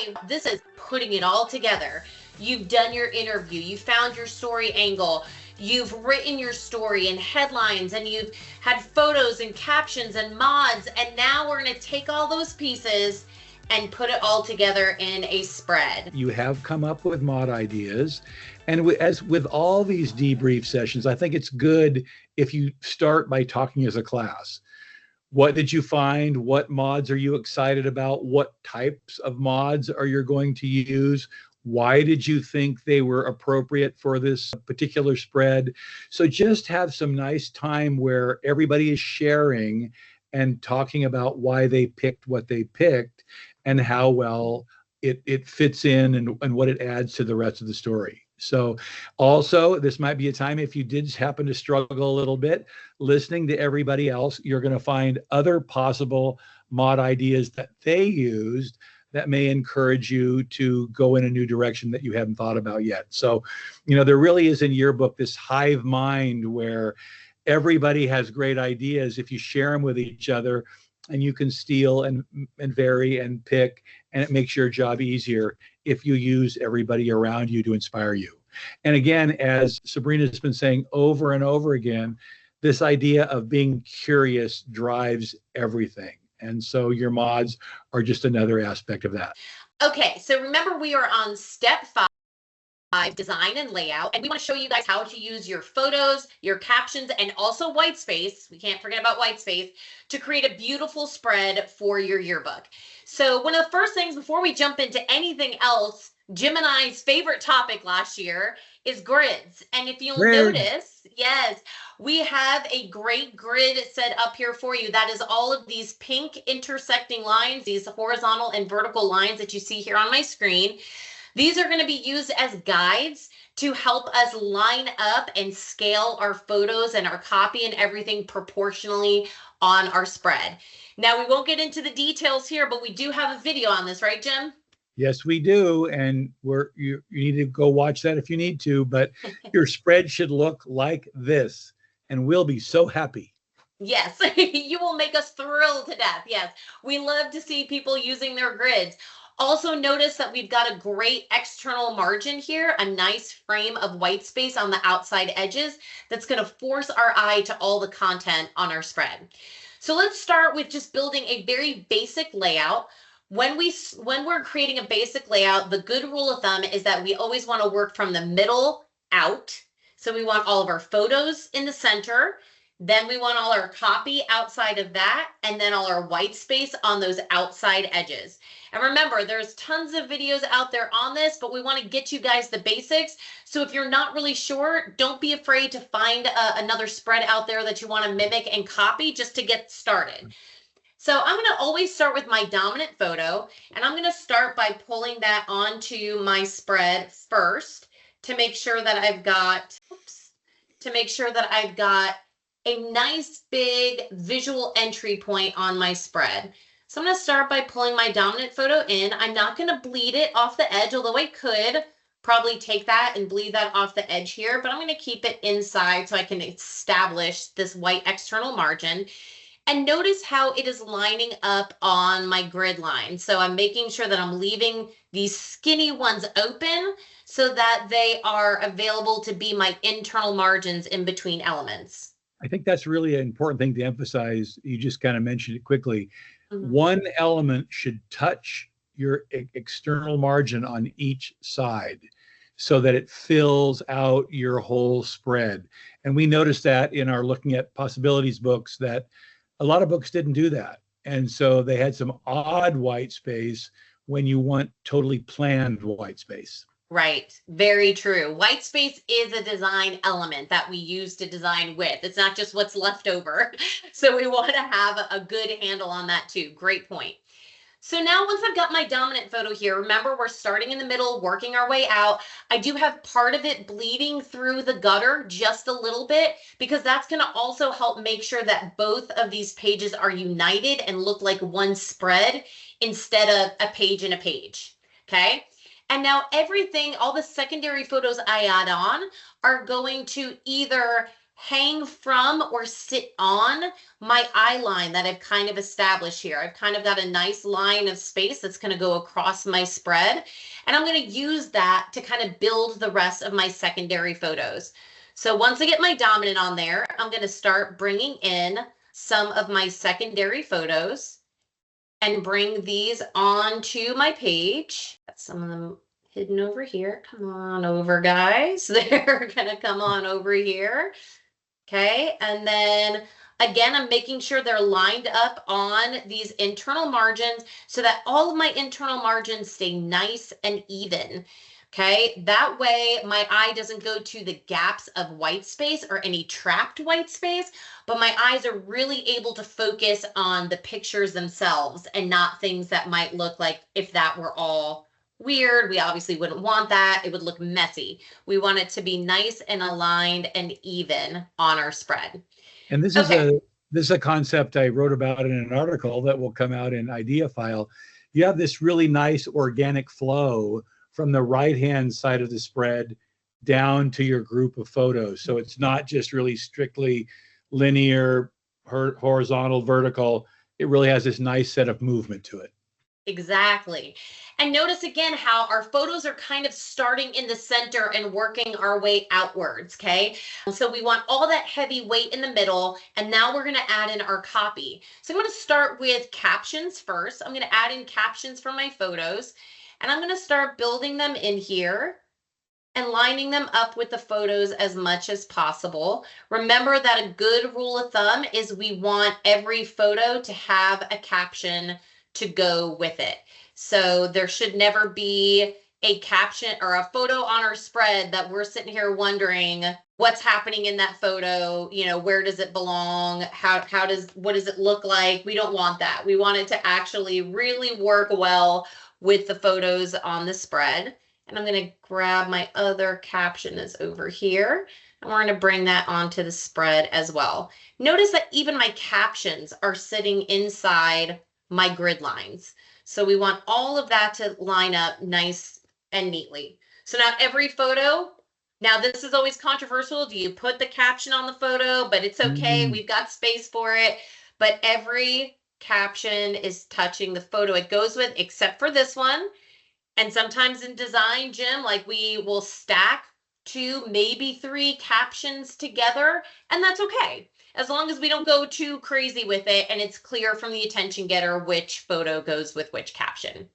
live. This is putting it all together. You've done your interview, you found your story angle, you've written your story and headlines, and you've had photos and captions and mods, and now we're going to take all those pieces and put it all together in a spread. You have come up with mod ideas. And as with all these debrief sessions, I think it's good if you start by talking as a class. What did you find? What mods are you excited about? What types of mods are you going to use? Why did you think they were appropriate for this particular spread? So just have some nice time where everybody is sharing and talking about why they picked what they picked and how well it fits in and what it adds to the rest of the story. So also, this might be a time if you did happen to struggle a little bit, listening to everybody else, you're going to find other possible mod ideas that they used that may encourage you to go in a new direction that you haven't thought about yet. So, there really is in Yearbook this hive mind where everybody has great ideas if you share them with each other, and you can steal and vary and pick, and it makes your job easier if you use everybody around you to inspire you. And again, as Sabrina's been saying over and over again, this idea of being curious drives everything. And so your mods are just another aspect of that. Okay, so remember we are on step 5, design and layout, and we want to show you guys how to use your photos, your captions, and also white space, we can't forget about white space, to create a beautiful spread for your yearbook. So one of the first things before we jump into anything else, Jim and I's favorite topic last year is grids. And if you'll notice, yes, we have a great grid set up here for you. That is all of these pink intersecting lines, these horizontal and vertical lines that you see here on my screen. These are going to be used as guides to help us line up and scale our photos and our copy and everything proportionally on our spread. Now, we won't get into the details here, but we do have a video on this, right, Jim? Yes, we do. And you need to go watch that if you need to, but your spread should look like this, and we'll be so happy. Yes, you will make us thrilled to death. Yes, we love to see people using their grids. Also notice that we've got a great external margin here, a nice frame of white space on the outside edges that's going to force our eye to all the content on our spread. So let's start with just building a very basic layout. When we're creating a basic layout, the good rule of thumb is that we always want to work from the middle out. So we want all of our photos in the center. Then we want all our copy outside of that, and then all our white space on those outside edges. And remember, there's tons of videos out there on this, but we want to get you guys the basics. So if you're not really sure, don't be afraid to find another spread out there that you want to mimic and copy just to get started. So I'm going to always start with my dominant photo, and I'm going to start by pulling that onto my spread first to make sure that I've got, a nice big visual entry point on my spread. So I'm going to start by pulling my dominant photo in. I'm not going to bleed it off the edge, although I could probably take that and bleed that off the edge here, but I'm going to keep it inside so I can establish this white external margin. And notice how it is lining up on my grid line. So I'm making sure that I'm leaving these skinny ones open so that they are available to be my internal margins in between elements. I think that's really an important thing to emphasize. You just kind of mentioned it quickly. One element should touch your external margin on each side so that it fills out your whole spread. And we noticed that in our Looking at Possibilities books, that a lot of books didn't do that. And so they had some odd white space when you want totally planned white space. Right. Very true. White space is a design element that we use to design with. It's not just what's left over. So we want to have a good handle on that too. Great point. So now once I've got my dominant photo here, remember we're starting in the middle, working our way out. I do have part of it bleeding through the gutter just a little bit because that's going to also help make sure that both of these pages are united and look like one spread instead of a page and a page. Okay. And now everything, all the secondary photos I add on are going to either hang from or sit on my eye line that I've kind of established here. I've kind of got a nice line of space that's going to go across my spread. And I'm going to use that to kind of build the rest of my secondary photos. So once I get my dominant on there, I'm going to start bringing in some of my secondary photos and bring these onto my page. Got some of them hidden over here. Come on over, guys. They're going to come on over here. Okay, and then again, I'm making sure they're lined up on these internal margins so that all of my internal margins stay nice and even. Okay, that way my eye doesn't go to the gaps of white space or any trapped white space, but my eyes are really able to focus on the pictures themselves and not things that might look like if that were all weird. We obviously wouldn't want that. It would look messy. We want it to be nice and aligned and even on our spread. And Okay. this is a concept I wrote about in an article that will come out in Idea File. You have this really nice organic flow from the right-hand side of the spread down to your group of photos. So it's not just really strictly linear, horizontal, vertical. It really has this nice set of movement to it. Exactly. And notice again how our photos are kind of starting in the center and working our way outwards, okay? So we want all that heavy weight in the middle, and now we're going to add in our copy. So I'm going to start with captions first. I'm going to add in captions for my photos, and I'm going to start building them in here and lining them up with the photos as much as possible. Remember that a good rule of thumb is we want every photo to have a caption to go with it. So there should never be a caption or a photo on our spread that we're sitting here wondering what's happening in that photo, you know, where does it belong? What does it look like? We don't want that. We want it to actually really work well with the photos on the spread. And I'm going to grab my other caption that's over here, and we're going to bring that onto the spread as well. Notice that even my captions are sitting inside my grid lines. So we want all of that to line up nice and neatly. So now every photo, now this is always controversial. Do you put the caption on the photo? But it's okay. We've got space for it. But every caption is touching the photo it goes with, except for this one. And sometimes in design, Jim, like we will stack 2, maybe 3 captions together, and that's okay. As long as we don't go too crazy with it and it's clear from the attention getter which photo goes with which caption.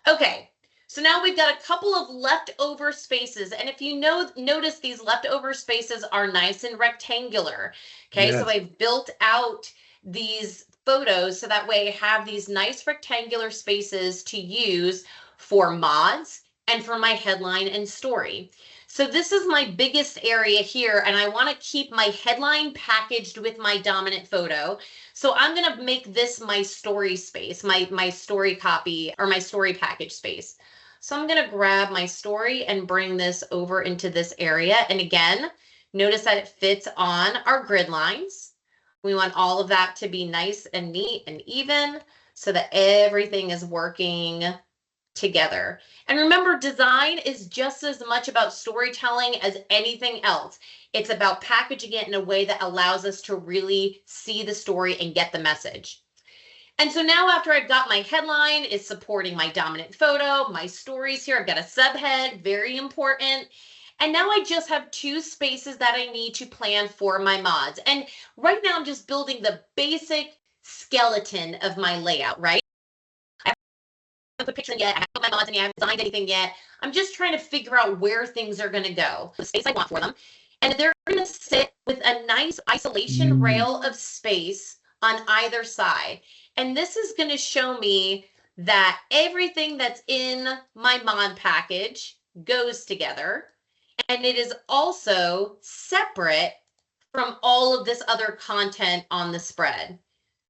Okay, so now we've got a couple of leftover spaces. And if you notice, these leftover spaces are nice and rectangular. Okay, Yes. so I've built out these photos so that way I have these nice rectangular spaces to use for mods and for my headline and story. So this is my biggest area here, and I want to keep my headline packaged with my dominant photo. So I'm going to make this my story space, my story copy or my story package space. So I'm going to grab my story and bring this over into this area. And again, notice that it fits on our grid lines. We want all of that to be nice and neat and even so that everything is working together. And remember, design is just as much about storytelling as anything else. It's about packaging it in a way that allows us to really see the story and get the message. And so now after I've got my headline is supporting my dominant photo, my stories here, I've got a subhead, very important. And now I just have 2 spaces that I need to plan for my mods. And right now I'm just building the basic skeleton of my layout, right? The picture yet. I haven't put my mods in yet. I haven't designed anything yet. I'm just trying to figure out where things are going to go, the space I want for them. And they're going to sit with a nice isolation rail of space on either side. And this is going to show me that everything that's in my mod package goes together. And it is also separate from all of this other content on the spread.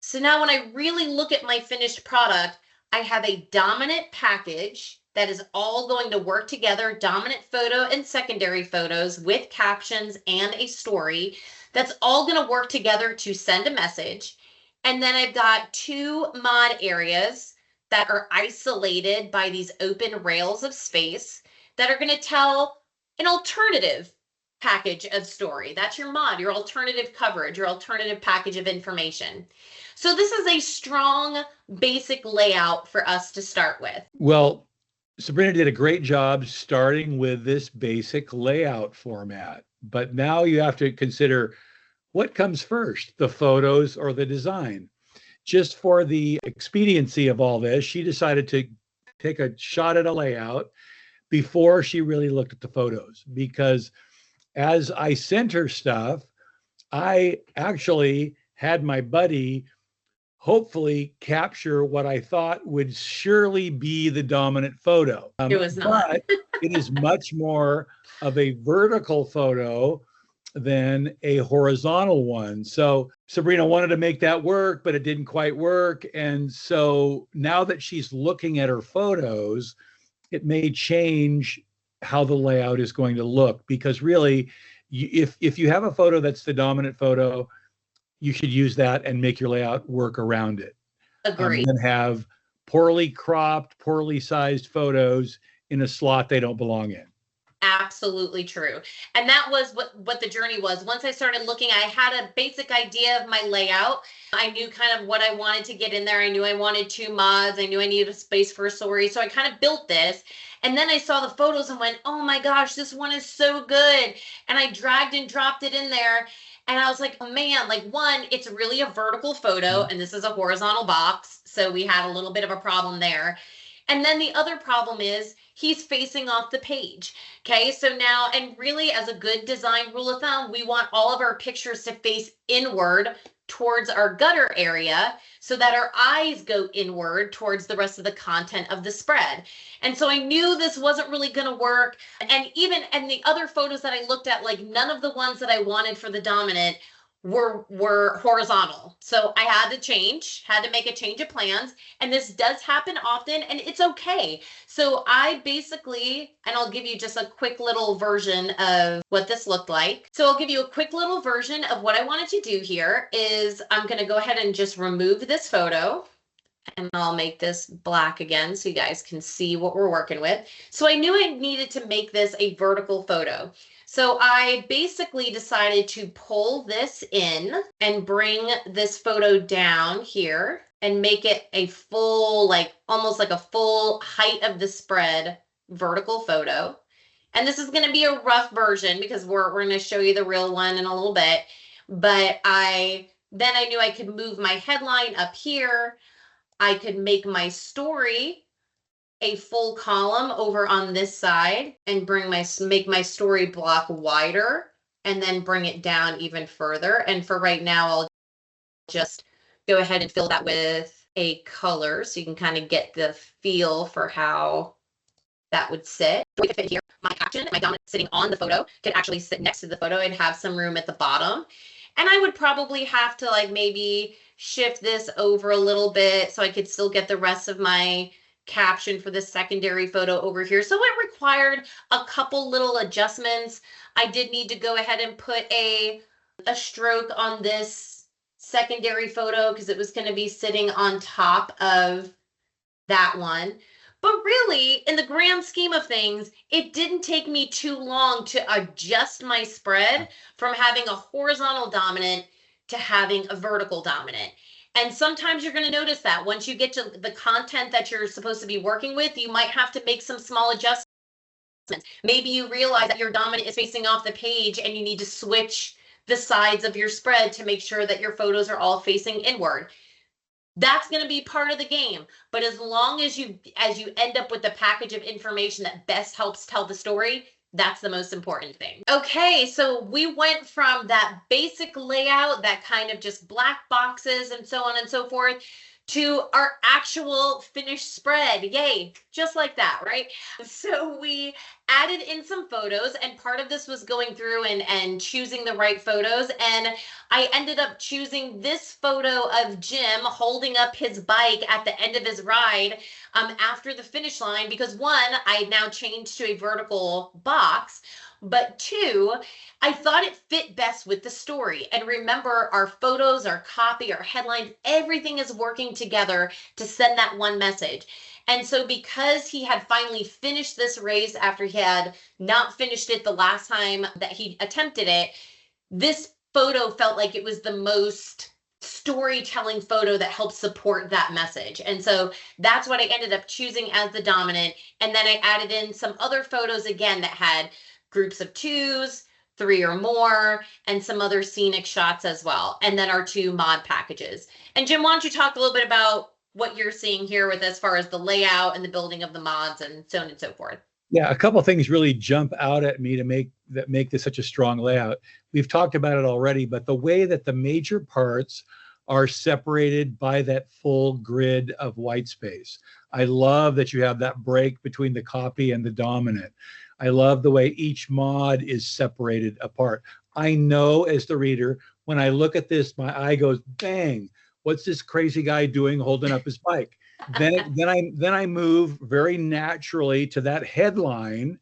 So now when I really look at my finished product, I have a dominant package that is all going to work together, dominant photo and secondary photos with captions and a story. That's all going to work together to send a message. And then I've got 2 mod areas that are isolated by these open rails of space that are going to tell an alternative package of story. That's your mod, your alternative coverage, your alternative package of information. So this is a strong basic layout for us to start with. Well, Sabrina did a great job starting with this basic layout format, but now you have to consider what comes first, the photos or the design. Just for the expediency of all this, she decided to take a shot at a layout before she really looked at the photos, because as I sent her stuff, I actually had my buddy hopefully capture what I thought would surely be the dominant photo. It was not. But it is much more of a vertical photo than a horizontal one. So Sabrina wanted to make that work, but it didn't quite work. And so now that she's looking at her photos, it may change how the layout is going to look, because really, if you have a photo that's the dominant photo, you should use that and make your layout work around it. Agreed. And have poorly cropped, poorly sized photos in a slot they don't belong in. Absolutely true. And that was what the journey was. Once I started looking, I had a basic idea of my layout. I knew kind of what I wanted to get in there. I knew I wanted 2 mods. I knew I needed a space for a story. So I kind of built this. And then I saw the photos and went, oh my gosh, this one is so good. And I dragged and dropped it in there. And I was like, oh man, like, one, it's really a vertical photo and this is a horizontal box. So we had a little bit of a problem there. And then the other problem is he's facing off the page. Okay, so now, and really as a good design rule of thumb, we want all of our pictures to face inward towards our gutter area so that our eyes go inward towards the rest of the content of the spread. And so I knew this wasn't really going to work. And the other photos that I looked at, like none of the ones that I wanted for the dominant were horizontal. So I had to make a change of plans. And this does happen often and it's okay. So I basically, and I'll give you just a quick little version of what this looked like. So I'll give you a quick little version of what I wanted to do here is I'm going to go ahead and just remove this photo. And I'll make this black again so you guys can see what we're working with. So I knew I needed to make this a vertical photo. So I basically decided to pull this in and bring this photo down here and make it a full, like almost like a full height of the spread vertical photo. And this is going to be a rough version because we're going to show you the real one in a little bit. But I knew I could move my headline up here. I could make my story a full column over on this side and make my story block wider and then bring it down even further. And for right now, I'll just go ahead and fill that with a color so you can kind of get the feel for how that would sit. We could fit here. My caption, my dominant sitting on the photo could actually sit next to the photo and have some room at the bottom. And I would probably have to like maybe shift this over a little bit so I could still get the rest of my caption for the secondary photo over here. So it required a couple little adjustments. I did need to go ahead and put a stroke on this secondary photo because it was going to be sitting on top of that one. But really, in the grand scheme of things, it didn't take me too long to adjust my spread from having a horizontal dominant to having a vertical dominant. And sometimes you're going to notice that once you get to the content that you're supposed to be working with, you might have to make some small adjustments. Maybe you realize that your dominant is facing off the page and you need to switch the sides of your spread to make sure that your photos are all facing inward. That's going to be part of the game. But as long as you end up with the package of information that best helps tell the story, that's the most important thing. Okay, so we went from that basic layout, that kind of just black boxes and so on and so forth, to our actual finished spread. Yay, just like that, right? So we added in some photos, and part of this was going through and choosing the right photos. And I ended up choosing this photo of Jim holding up his bike at the end of his ride after the finish line, because one, I now changed to a vertical box, but two, I thought it fit best with the story. And remember, our photos, our copy, our headlines, everything is working together to send that one message. And so, because he had finally finished this race after he had not finished it the last time that he attempted it, this photo felt like it was the most storytelling photo that helps support that message. And so that's what I ended up choosing as the dominant. And then I added in some other photos again that had groups of twos, three or more, and some other scenic shots as well. And then our two mod packages. And Jim, why don't you talk a little bit about what you're seeing here with as far as the layout and the building of the mods and so on and so forth? Yeah, a couple of things really jump out at me to make this such a strong layout. We've talked about it already, but the way that the major parts are separated by that full grid of white space. I love that you have that break between the copy and the dominant. I love the way each mod is separated apart. I know as the reader, when I look at this, my eye goes, bang, what's this crazy guy doing holding up his bike? Then I move very naturally to that headline.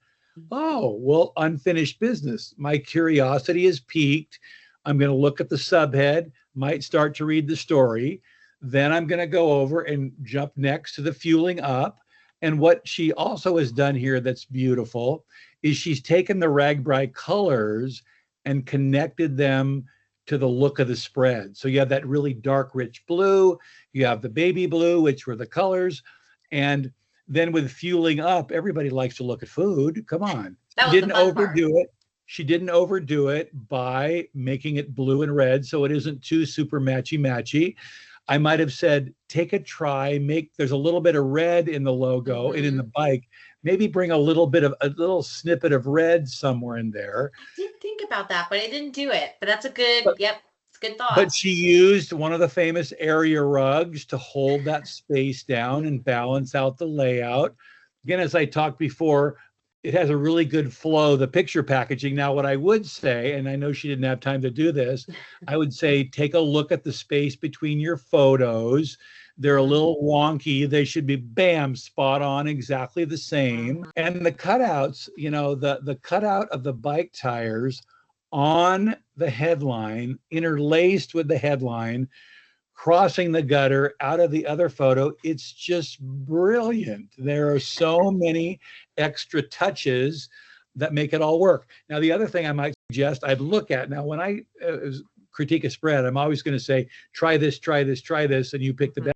Oh, well, unfinished business. My curiosity is piqued. I'm going to look at the subhead, might start to read the story. Then I'm going to go over and jump next to the fueling up. And what she also has done here that's beautiful is she's taken the Ragbri colors and connected them to the look of the spread. So you have that really dark, rich blue, you have the baby blue, which were the colors. And then with fueling up, everybody likes to look at food. Come on. She didn't overdo it. She didn't overdo it by making it blue and red, so it isn't too super matchy. I might have said, take a try, there's a little bit of red in the logo and in the bike. Maybe bring a little snippet of red somewhere in there. I did think about that, but I didn't do it. But that's a good, it's a good thought. But she used one of the famous area rugs to hold that space down and balance out the layout. Again, as I talked before, it has a really good flow, the picture packaging. Now, what I would say, and I know she didn't have time to do this, I would say take a look at the space between your photos. They're a little wonky. They should be, bam, spot on, exactly the same. And the cutouts, the cutout of the bike tires on the headline, interlaced with the headline, crossing the gutter out of the other photo. It's just brilliant. There are so many extra touches that make it all work. Now, the other thing I might suggest I'd look at, now when I critique a spread, I'm always going to say, try this, and you pick the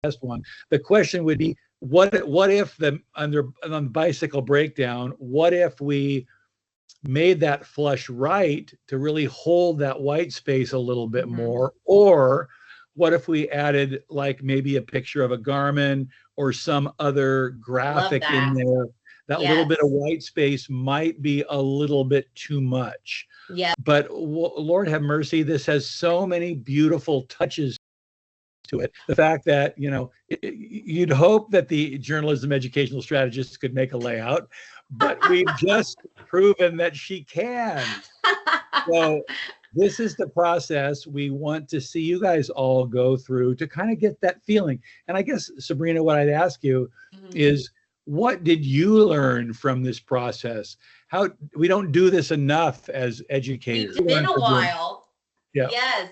best one. The question would be, what if on the bicycle breakdown, what if we made that flush right to really hold that white space a little bit more? Or what if we added like maybe a picture of a Garmin or some other graphic in there? That little bit of white space might be a little bit too much. Yeah. But Lord have mercy, this has so many beautiful touches to it. The fact that, you'd hope that the journalism educational strategist could make a layout, but we've just proven that she can. So this is the process we want to see you guys all go through to kind of get that feeling. And I guess, Sabrina, what I'd ask you is, what did you learn from this process? We don't do this enough as educators. It's been a while. Yeah. Yes.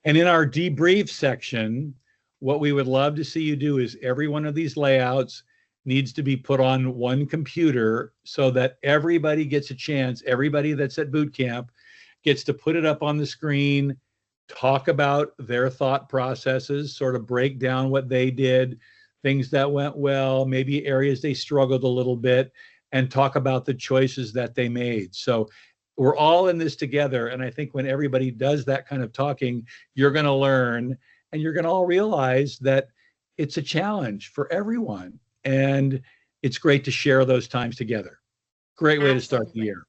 And in our debrief section, what we would love to see you do is every one of these layouts needs to be put on one computer so that everybody gets a chance. Everybody that's at boot camp gets to put it up on the screen, talk about their thought processes, sort of break down what they did, things that went well, maybe areas they struggled a little bit, and talk about the choices that they made. So we're all in this together. And I think when everybody does that kind of talking, you're going to learn, and you're going to all realize that it's a challenge for everyone. And it's great to share those times together. Great way to start the year.